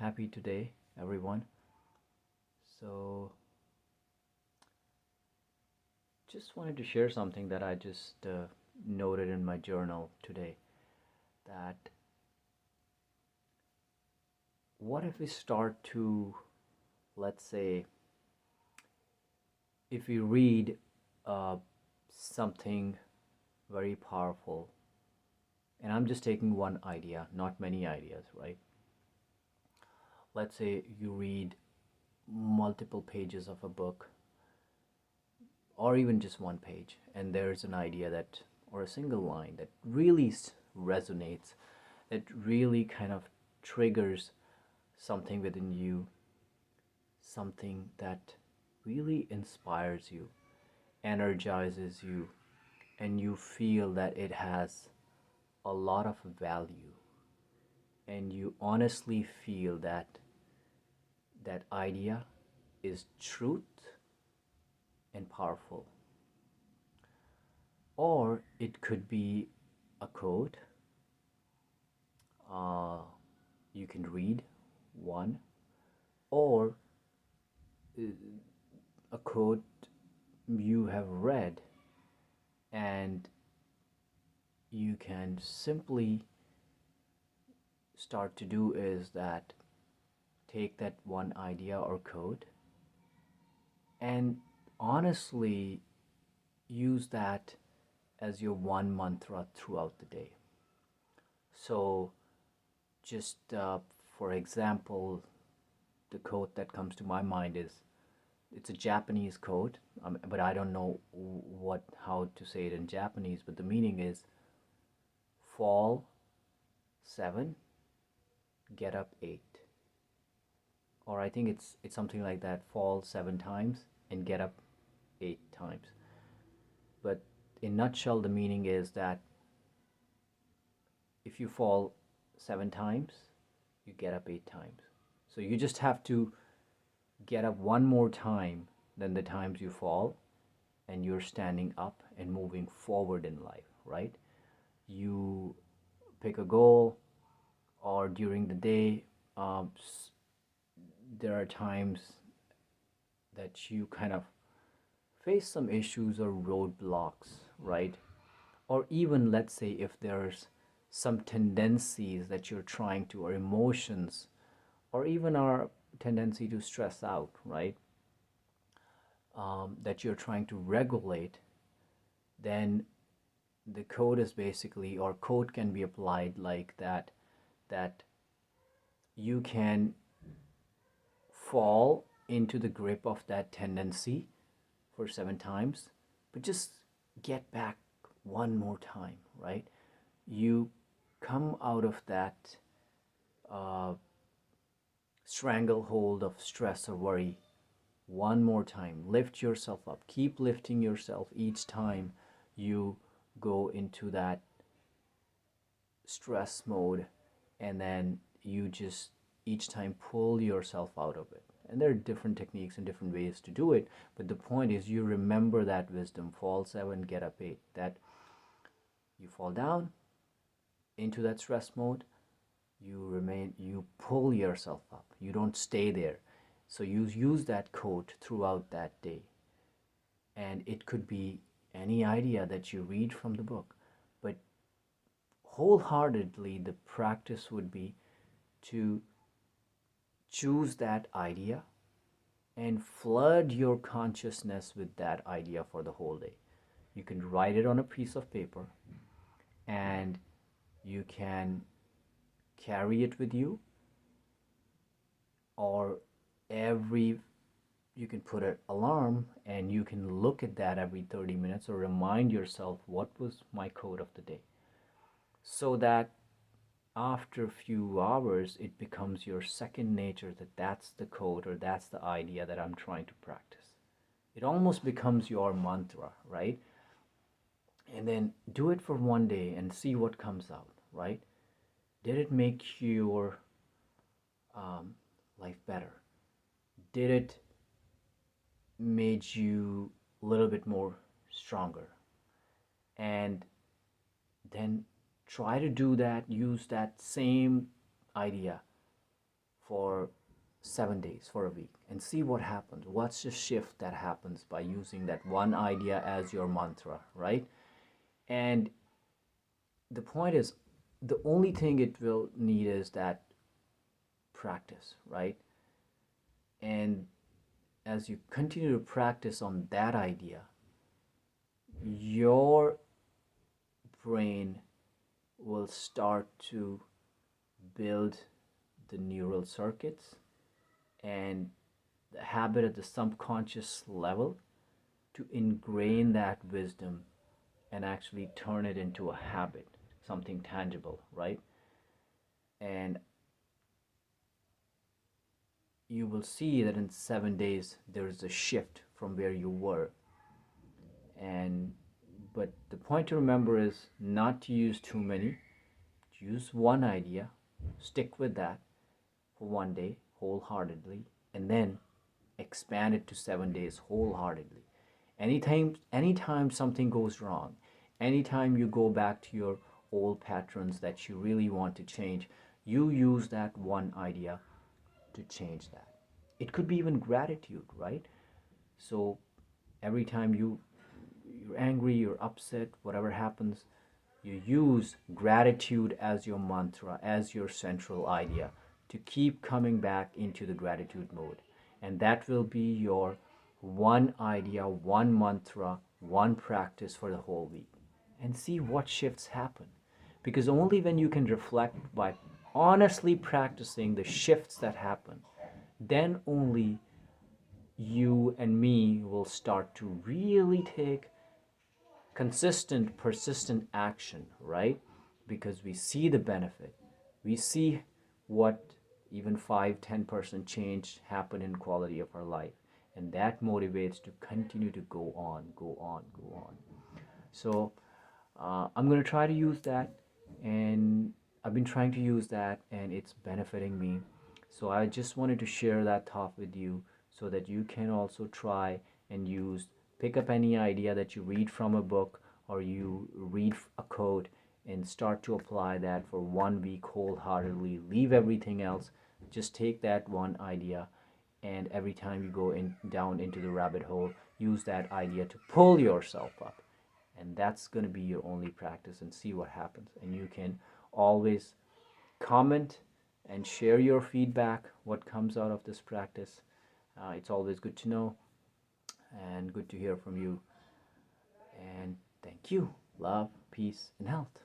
Happy today, everyone. So, just wanted to share something that I just noted in my journal today. That what if we start to, let's say, if we read uh, something very powerful, and I'm just taking one idea, not many ideas, right? Let's say you read multiple pages of a book or even just one page, and there's an idea that, or a single line that really resonates, that really kind of triggers something within you, something that really inspires you, energizes you, and you feel that it has a lot of value, and you honestly feel that that idea is truth and powerful. Or it could be a quote. Uh, you can read one, or a quote you have read, and you can simply start to do is that take that one idea or quote and honestly use that as your one mantra throughout the day. So, just for example, the quote that comes to my mind is, it's a Japanese quote, but I don't know what how to say it in Japanese. But the meaning is, fall 7, get up 8. Or I think it's something like that: fall 7 times and get up 8 times. But in nutshell, the meaning is that if you fall 7 times, you get up 8 times. So you just have to get up one more time than the times you fall, and you're standing up and moving forward in life, right? You pick a goal, or during the day, um, there are times that you kind of face some issues or roadblocks, right? Or even, let's say, if there's some tendencies that you're trying to, or emotions, or even our tendency to stress out, right? That you're trying to regulate, then the code is basically, or code can be applied like that, that you can fall into the grip of that tendency for 7 times, but just get back one more time, right? You come out of that uh, stranglehold of stress or worry one more time. Lift yourself up. Keep lifting yourself each time you go into that stress mode, and then you just each time pull yourself out of it. And there are different techniques and different ways to do it, but the point is you remember that wisdom: fall 7, get up 8. That you fall down into that stress mode, you pull yourself up, you don't stay there. So you use that quote throughout that day, and it could be any idea that you read from the book, but wholeheartedly the practice would be to choose that idea and flood your consciousness with that idea for the whole day. You can write it on a piece of paper, and you can carry it with you, or every you can put an alarm and you can look at that every 30 minutes, or remind yourself what was my code of the day, so that after a few hours it becomes your second nature, that that's the code or that's the idea that I'm trying to practice. It almost becomes your mantra, right? And then do it for one day and see what comes out, right? Did it make your um, life better? Did it made you a little bit more stronger? And then try to do that, use that same idea for 7 days, for a week, and see what happens. What's the shift that happens by using that one idea as your mantra, right? And the point is, the only thing it will need is that practice, right? And as you continue to practice on that idea, your brain will start to build the neural circuits and the habit at the subconscious level to ingrain that wisdom and actually turn it into a habit, something tangible, right? And you will see that in 7 days there is a shift from where you were. And but the point to remember is not to use too many. Use one idea, stick with that for one day wholeheartedly, and then expand it to 7 days wholeheartedly. Anytime something goes wrong, anytime you go back to your old patterns that you really want to change, you use that one idea to change that. It could be even gratitude, right? So every time you're angry, you're upset, whatever happens, you use gratitude as your mantra, as your central idea to keep coming back into the gratitude mode. And that will be your one idea, one mantra, one practice for the whole week. And see what shifts happen. Because only when you can reflect by honestly practicing the shifts that happen, then only you and me will start to really take consistent, persistent action, right? Because we see the benefit. We see what even 5-10% change happen in quality of our life. And that motivates to continue to go on, go on, go on. So I'm going to try to use that. And I've been trying to use that and it's benefiting me. So I just wanted to share that thought with you so that you can also try and use, pick up any idea that you read from a book or you read a quote and start to apply that for one week wholeheartedly. Leave everything else. Just take that one idea, and every time you go in down into the rabbit hole, use that idea to pull yourself up. And that's going to be your only practice, and see what happens. And you can always comment and share your feedback, what comes out of this practice. It's always good to know and good to hear from you. And thank you. Love, peace, and health.